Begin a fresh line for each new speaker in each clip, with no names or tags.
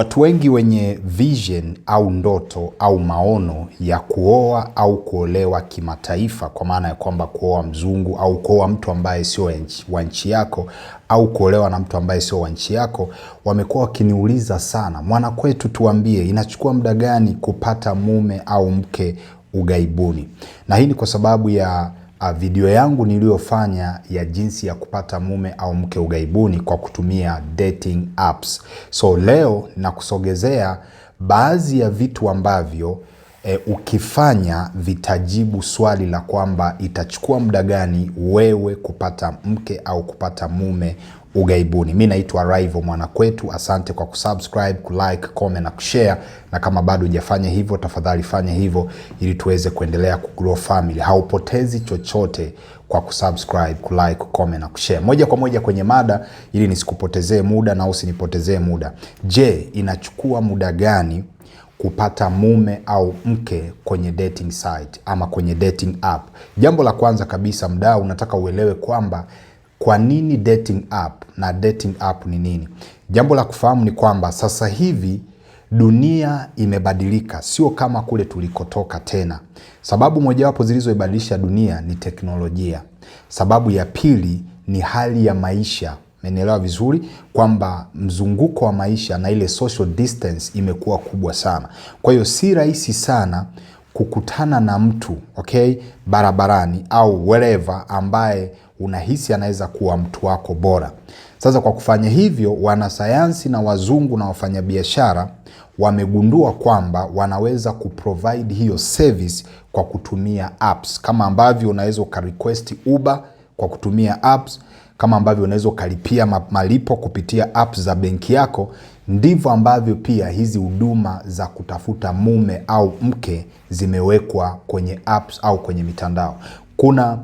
Watu wengi wenye vision au ndoto au maono ya kuoa au kuolewa kimataifa, kwa maana ya kwamba kuoa mzungu au kuoa mtu ambaye sio wa nchi yako au kuolewa na mtu ambaye sio wa nchi yako, wamekuwa wakiniuliza sana, Mwanakwetu, tuambie inachukua muda gani kupata mume au mke ughaibuni? Na hii ni kwa sababu ya video yangu niliyofanya ya jinsi ya kupata mume au mke ughaibuni kwa kutumia dating apps. So leo nakusogezea baadhi ya vitu ambavyo ukifanya vitajibu swali la kwamba itachukua muda gani wewe kupata mke au kupata mume ughaibuni. Mimi naitwa Rival Mwanakwetu. Asante kwa kusubscribe, kulike, comment na kushare, na kama bado hujafanya hivyo, tafadhali fanya hivyo ili tuweze kuendelea kugrow family. Haupotezi chochote kwa kusubscribe, kulike, comment na kushare. Moja kwa moja kwenye mada ili nisikupotezee muda na usinipotezee muda. Je, inachukua muda gani kupata mume au mke kwenye dating site ama kwenye dating app? Jambo la kwanza kabisa, mdau, unataka uelewe kwamba kwa nini dating app na dating app ni nini. Jambo la kufahamu ni kwamba sasa hivi dunia imebadilika, sio kama kule tulikotoka tena. Sababu mojawapo zilizoibadilisha dunia ni teknolojia. Sababu ya pili ni hali ya maisha. Mmenielewa vizuri kwamba mzunguko wa maisha na ile social distance imekuwa kubwa sana. Kwa hiyo si rahisi sana kukutana na mtu, barabarani au wherever ambaye unahisi anaweza kuwa mtu wako bora. Sasa kwa kufanya hivyo, wanasayansi na wazungu na wafanyabiashara wamegundua kwamba wanaweza kuprovide hiyo service kwa kutumia apps. Kama ambavyo unaweza ukarequest Uber kwa kutumia apps, kama ambavyo unaweza ukalipia malipo kupitia apps za benki yako, ndivyo ambavyo pia hizi huduma za kutafuta mume au mke zimewekwa kwenye apps au kwenye mitandao. Kuna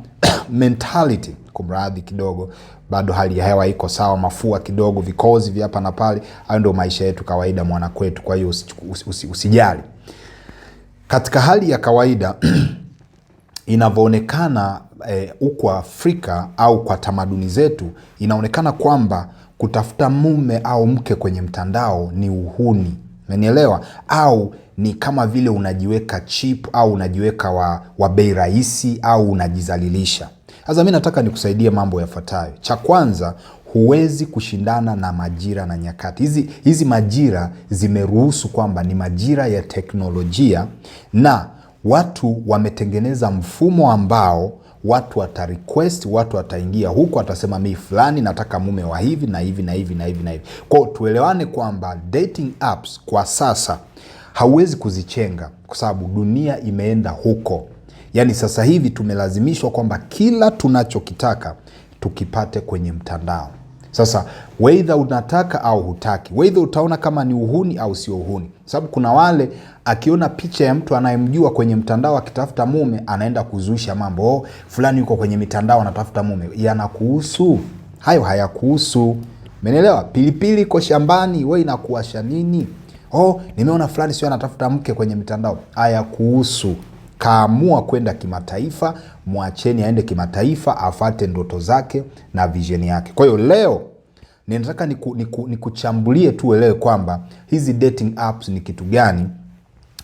mentality, kumradhi kidogo, bado hali ya hewa iko sawa, mafua kidogo, vikozi vya hapa na pale. Hayo ndio maisha yetu kawaida, Mwanakwetu. Kwa hiyo usijali. Katika hali ya kawaida inavyoonekana huko Afrika au kwa tamaduni zetu, inaonekana kwamba kutafuta mume au mke kwenye mtandao ni uhuni. Umenielewa? Au ni kama vile unajiweka cheap au unajiweka wa bei rahisi au unajizalilisha. Sasa mimi nataka nikusaidie mambo yafuatayo. Cha kwanza, huwezi kushindana na majira na nyakati. Hizi majira zimeruhusu kwamba ni majira ya teknolojia, na watu wametengeneza mfumo ambao watu watarequest, watu wataingia huko, watasema mimi fulani nataka mume wa hivi na hivi na hivi na hivi na hivi. Kwa hiyo tuelewane kwamba dating apps kwa sasa hauwezi kuzichenga kwa sababu dunia imeenda huko. Yaani sasa hivi tumelazimishwa kwamba kila tunachokitaka tukipate kwenye mtandao. Sasa whether unataka au hutaki, whether utaona kama ni uhuni au sio uhuni. Sababu kuna wale akiona picha ya mtu anayemjua kwenye mtandao akitafuta mume, anaenda kuzuisha mambo, fulani yuko kwenye mitandao anatafuta mume. Yanakuhusu? Hayo hayakuhusu. Umeelewa? Pilipili iko shambani, wewe inakuasha nini? Nimeona fulani sio anatafuta mke kwenye mitandao. Hayakuhusu. Kaamua kwenda kimataifa, mwacheni aende kimataifa, afate ndoto zake na vision yake. Kwa hiyo leo ninataka nikuchambulie tu uelewe kwamba hizi dating apps ni kitu gani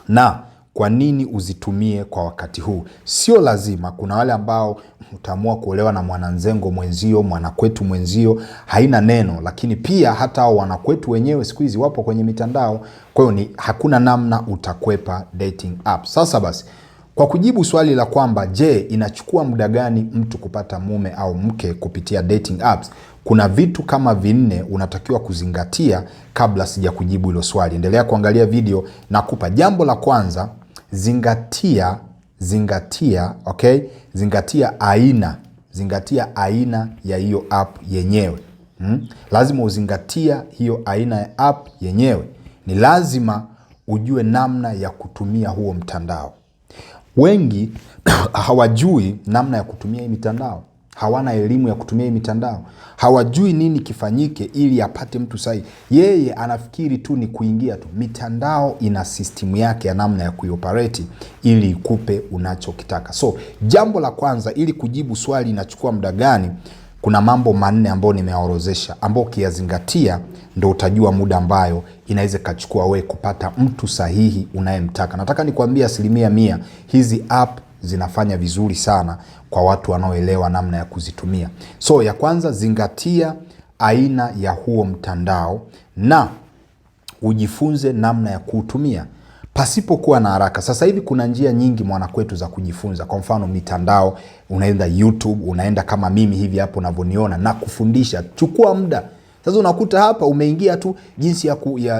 na kwa nini uzitumie kwa wakati huu. Sio lazima. Kuna wale ambao utaamua kuolewa na mwananzengo mwenzio, Mwanakwetu mwenzio, haina neno, lakini pia hata hao Wanakwetu wenyewe siku hizi wapo kwenye mitandao. Kwa hiyo hakuna namna utakwepa dating apps. Sasa basi, kwa kujibu swali la kwamba je, inachukua muda gani mtu kupata mume au mke kupitia dating apps, kuna vitu kama 4 unatakiwa kuzingatia kabla sija kujibu hilo swali. Endelea kuangalia video na kupa. Jambo la kwanza, zingatia aina ya hiyo app yenyewe. Lazima uzingatia hiyo aina ya app yenyewe. Ni lazima ujue namna ya kutumia huo mtandao. Wengi hawajui namna ya kutumia hii mitandao. Hawana elimu ya kutumia hii mitandao. Hawajui nini kifanyike ili apate mtu sahihi. Yeye anafikiri tu ni kuingia tu. Mitandao ina system yake ya namna ya kuioperate ili ikupe unachokitaka. So, jambo la kwanza ili kujibu swali inachukua muda gani, kuna mambo manne ambayo nimeyaorozesha, ambao ukiyazingatia ndio utajua muda ambayo inaweza kachukua wewe kupata mtu sahihi unayemtaka. Nataka nikwambie 100% hizi app zinafanya vizuri sana kwa watu wanaoelewa namna ya kuzitumia. So ya kwanza, zingatia aina ya huo mtandao na ujifunze namna ya kuutumia pasipo kuwa na haraka. Sasa hivi kuna njia nyingi mwanakwetu za kujifunza. Kwa mfano mitandao, unaenda YouTube, unaenda kama mimi hivi hapo unavyoniona na kufundisha. Chukua muda. Sasa unakuta hapa umeingia tu jinsi ya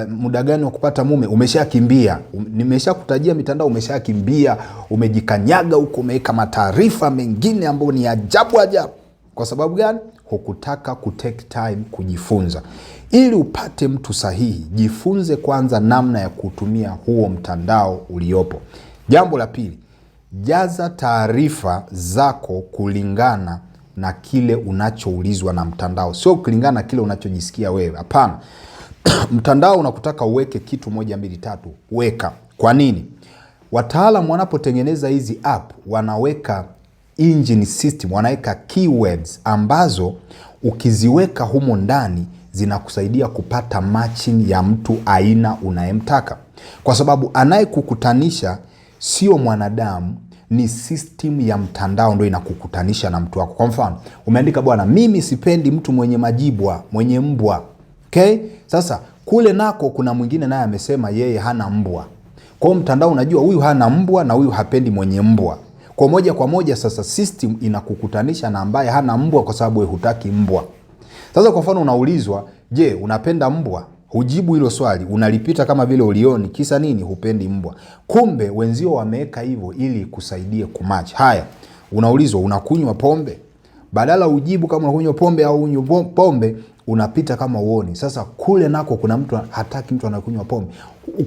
muda gani wa kupata mume, umeshakimbia. Nimeshakutajia mitandao, umeshakimbia, umejikanyaga huko, umeweka mataarifa mengine ambayo ni ajabu. Kwa sababu gani? Hukutaka kutake time kujifunza. Ili upate mtu sahihi, jifunze kwanza namna ya kutumia huo mtandao uliopo. Jambo la pili, jaza taarifa zako kulingana na kile unachoulizwa na mtandao, sio kulingana na kile unachojisikia wewe. Hapana. Mtandao unakutaka uweke kitu 1 2 3, weka. Kwa nini? Wataalamu wanapotengeneza hizi app wanaweka engine system, wanaweka keywords ambazo ukiziweka humo ndani zinakusaidia kupata matching ya mtu aina unayemtaka, kwa sababu anayekukutanisha sio mwanadamu, ni system ya mtandao ndio inakukutanisha na mtu wako. Kwa mfano, umeandika bwana, mimi sipendi mtu mwenye majibwa, mwenye mbwa. Okay? Sasa kule nako kuna mwingine naye amesema yeye hana mbwa. Kwa hiyo mtandao unajua huyu hana mbwa na huyu hapendi mwenye mbwa. Kwa moja kwa moja sasa system inakukutanisha na ambaye hana mbwa kwa sababu wewe hutaki mbwa. Sasa kwa mfano unaulizwa, je, unapenda mbwa? Hujibu hilo swali, unalipita kama vile ulioni. Kisa nini? Hupendi mbwa. Kumbe wenzio wameweka hivyo ili kusaidie kumatch. Haya, unaulizwa unakunywa pombe? Badala ujibu kama unakunywa pombe au unywa pombe, unapita kama uoni. Sasa kule nako kuna mtu hataki mtu anakunywa pombe.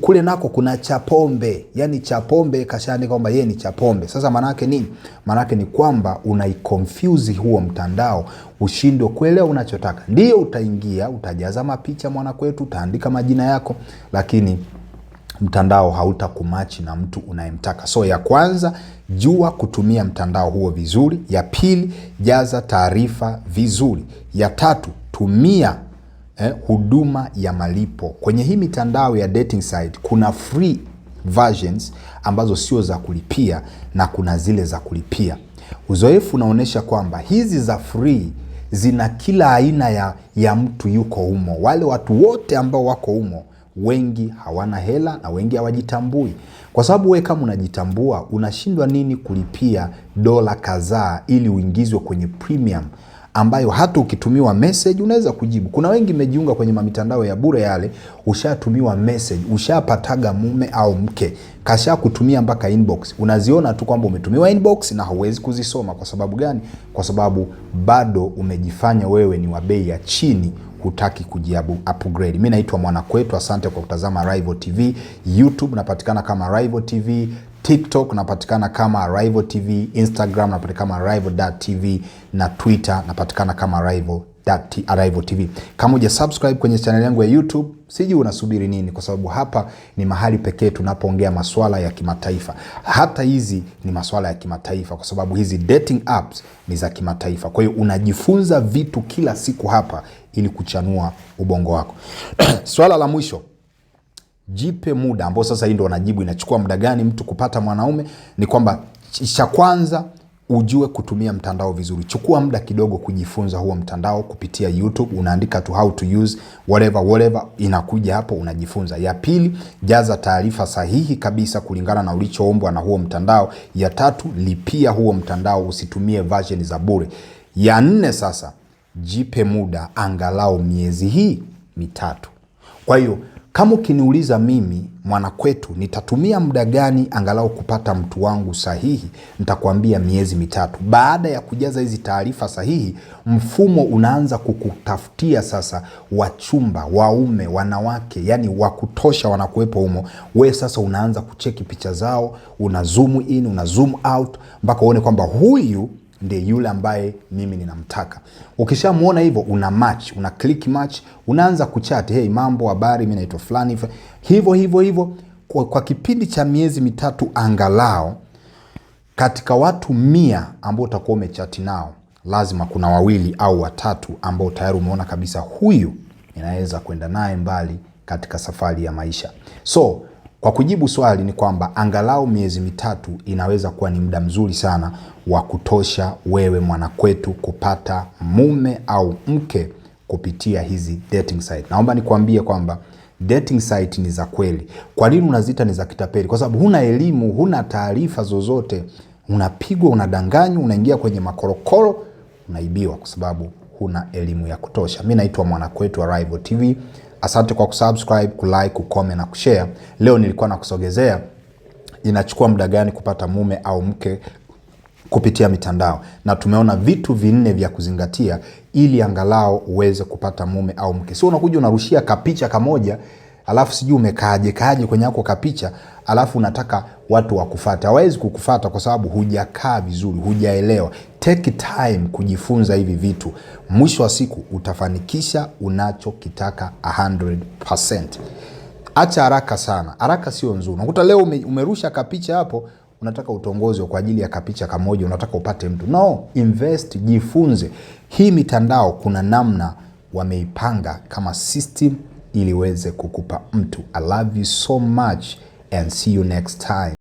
Kule nako kuna cha pombe. Yaani cha pombe kashaandika kwamba yeye ni cha pombe. Sasa maana yake nini? Maana yake ni kwamba unaiconfuse huo mtandao, ushindwe kuelewa unachotaka. Ndio utaingia, utajaza mapicha mwanakwetu, utaandika majina yako, lakini mtandao hautakumachi na mtu unayemtaka. So ya kwanza, jua kutumia mtandao huo vizuri. Ya pili, jaza taarifa vizuri. Ya tatu, tumia huduma ya malipo. Kwenye hii mitandao ya dating site kuna free versions ambazo sio za kulipia na kuna zile za kulipia. Uzoefu unaonyesha kwamba hizi za free zina kila aina ya mtu yuko humo. Wale watu wote ambao wako humo, wengi hawana hela na wengi hawajitambui. Kwa sababu wewe kama unajitambua, unashindwa nini kulipia dola kadhaa ili uingizwe kwenye premium ambayo hata ukitumiwa message unaweza kujibu. Kuna wengi mejiunga kwenye mitandao ya bure yale, ushatumiwa message, ushapataga mume au mke, kasha kutumia mpaka inbox. Unaziona tu kwamba umetumiwa inbox na hauwezi kuzisoma. Kwa sababu gani? Kwa sababu bado umejifanya wewe ni wa bei ya chini, hutaki upgrade. Mimi naitwa Mwanakwetu, asante kwa kutazama Rival TV. YouTube napatikana kama Rival TV, TikTok napatikana kama Rival TV, Instagram napatikana kama Rival.tv na Twitter napatikana kama Rival TV. Kama huja subscribe kwenye channel yangu ya YouTube, sijui unasubiri nini, kwa sababu hapa ni mahali pekee tunapoongea masuala ya kimataifa. Hata hizi ni masuala ya kimataifa kwa sababu hizi dating apps ni za kimataifa. Kwa hiyo unajifunza vitu kila siku hapa ili kuchanua ubongo wako. Swala la mwisho, jipe muda, ambao sasa hii ndo wanajibu inachukua muda gani mtu kupata mwanaume, ni kwamba cha kwanza ujue kutumia mtandao vizuri. Chukua muda kidogo kujifunza huo mtandao kupitia YouTube, unaandika tu how to use whatever, inakuja hapo unajifunza. Ya pili, jaza taarifa sahihi kabisa kulingana na ulichoombwa na huo mtandao. Ya tatu, lipia huo mtandao, usitumie version za bure. Ya nne, sasa jipe muda angalau miezi hii 3. Kwa hiyo kama ukiniuliza mimi Mwanakwetu nitatumia muda gani angalau kupata mtu wangu sahihi, nitakwambia miezi 3. Baada ya kujaza hizi taarifa sahihi, mfumo unaanza kukutafutia sasa wachumba, waume, wanawake, yani wa kutosha wanakuwepo humo. Wewe sasa unaanza kucheki picha zao, una zoom in, una zoom out mpaka uone kwamba huyu ndiye yule ambaye mimi ninamtaka. Ukishamuona hivyo, una match, una click match, unaanza kuchat, hey mambo, habari, mimi naitwa fulani. Hivyo kwa kipindi cha miezi 3 angalau, katika watu 100 ambao utakuwa umechati nao, lazima kuna wawili au watatu ambao tayari umeona kabisa huyu inaweza kwenda naye mbali katika safari ya maisha. So kwa kujibu swali ni kwamba angalau miezi mitatu inaweza kuwa ni muda mzuri sana wa kutosha wewe mwanakwetu kupata mume au mke kupitia hizi dating site. Naomba nikwambie kwamba dating site ni za kweli. Kwa nini unaziita ni za kitapeli? Kwa sababu huna elimu, huna taarifa zozote, unapigwa, unadanganywa, unaingia kwenye makorokoro, unaibiwa kwa sababu huna elimu ya kutosha. Mimi naitwa Mwanakwetu wa Rival TV. Asante kwa kusubscribe, kulike, kucomment na kushare. Leo nilikuwa nakusogezea inachukua muda gani kupata mume au mke kupitia mitandao, na tumeona vitu 4 vya kuzingatia ili angalau uweze kupata mume au mke. Sio unakuja unarushia kapicha kamoja alafu sijui umekaaje kwenye yako kapicha alafu unataka watu wakufuate. Hawezi kukufuata kwa sababu hujakaa vizuri, hujaelewa. Take time kujifunza hivi vitu. Mwisho wa siku utafanikisha unachokitaka 100%. Acha haraka sana. Haraka sio nzuri. Unakuta leo umerusha kapicha hapo, unataka utongozwe kwa ajili ya kapicha kamoja, unataka upate mtu. No, invest, jifunze. Hii mitandao kuna namna wameipanga kama system ili weze kukupa mtu. I love you so much and see you next time.